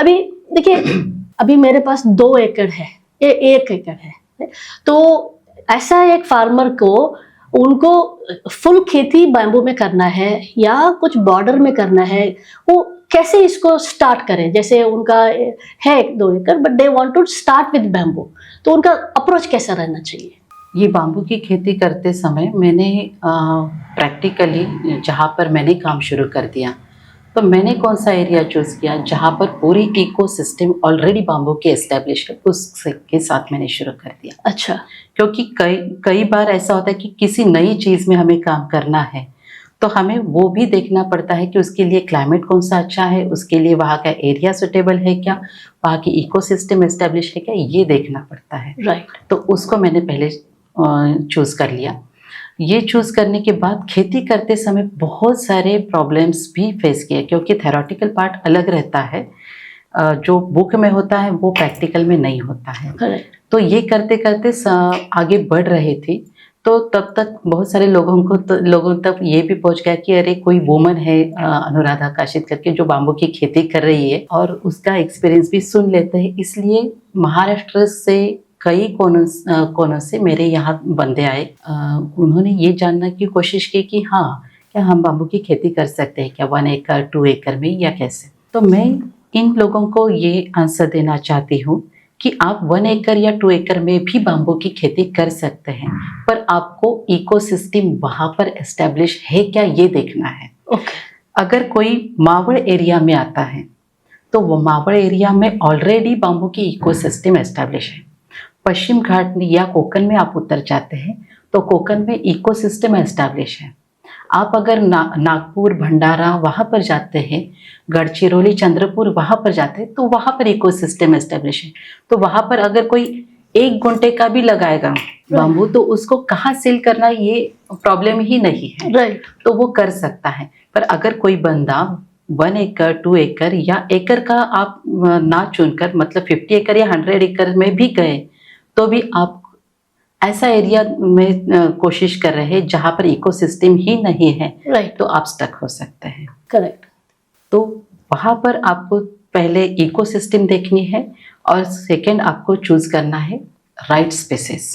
अभी देखिए, अभी मेरे पास 2 एकड़ है, ये 1 एकड़ है, तो ऐसा एक फार्मर को, उनको फुल खेती बैम्बू में करना है या कुछ बॉर्डर में करना है, वो कैसे इसको स्टार्ट करें? जैसे उनका है 2 एकड़ but they want to start with bamboo, तो उनका अप्रोच कैसा रहना चाहिए? ये बाम्बू की खेती करते समय मैंने प्रैक्टिकली जहाँ पर मैंने काम शुरू कर दिया, तो मैंने कौन सा एरिया चूज़ किया जहाँ पर पूरी इकोसिस्टम ऑलरेडी बाम्बू की एस्टेब्लिश है, उसके साथ मैंने शुरू कर दिया। अच्छा। क्योंकि कई कई बार ऐसा होता है कि किसी नई चीज़ में हमें काम करना है, तो हमें वो भी देखना पड़ता है कि उसके लिए क्लाइमेट कौन सा अच्छा है, उसके लिए वहाँ का एरिया सुटेबल है क्या, वहाँ की इकोसिस्टम एस्टेब्लिश है क्या, ये देखना पड़ता है। राइट। तो उसको मैंने पहले चूज़ कर लिया। ये चूज़ करने के बाद खेती करते समय बहुत सारे प्रॉब्लम्स भी फेस किए, क्योंकि थ्योरेटिकल पार्ट अलग रहता है, जो बुक में होता है वो प्रैक्टिकल में नहीं होता है। करेक्ट। तो ये करते करते आगे बढ़ रहे थे, तो तब तक बहुत सारे लोगों तक ये भी पहुंच गया कि अरे कोई वुमन है अनुराधा काशित करके जो बाम्बू की खेती कर रही है, और उसका एक्सपीरियंस भी सुन लेते हैं। इसलिए महाराष्ट्र से कई कोनों से मेरे यहाँ बंदे आए, उन्होंने ये जानने की कोशिश की कि हाँ, क्या हम बाम्बू की खेती कर सकते हैं क्या 1 एकड़ 2 एकड़ में, या कैसे। तो मैं इन लोगों को ये आंसर देना चाहती हूँ कि आप 1 एकड़ या 2 एकड़ में भी बाम्बू की खेती कर सकते हैं, पर आपको इकोसिस्टम वहाँ पर एस्टेब्लिश है क्या ये देखना है। अगर कोई मावड़ एरिया में आता है, तो वो मावड़ एरिया में ऑलरेडी बाम्बू की इकोसिस्टम एस्टेब्लिश है। पश्चिम घाट में या कोकन में आप उतर जाते हैं, तो कोकन में इकोसिस्टम एस्टेब्लिश है। आप अगर नागपुर, भंडारा वहाँ पर जाते हैं, गढ़चिरौली, चंद्रपुर वहाँ पर जाते हैं, तो वहाँ पर इकोसिस्टम एस्टेब्लिश है। तो वहाँ पर अगर कोई 1 घंटे का भी लगाएगा बाम्बू, तो उसको कहाँ सेल करना ये प्रॉब्लम ही नहीं है। राइट। तो वो कर सकता है। पर अगर कोई बंदा 1 एकड़ 2 एकड़ या एकड़ का आप ना चुनकर, मतलब 50 एकड़ या 100 एकड़ में भी गए, तो भी आप ऐसा एरिया में कोशिश कर रहे हैं जहाँ पर इकोसिस्टम ही नहीं है, राइट। तो आप स्टक हो सकते हैं। करेक्ट। तो वहाँ पर आपको पहले इकोसिस्टम देखनी है, और सेकंड आपको चूज करना है राइट स्पेसेस।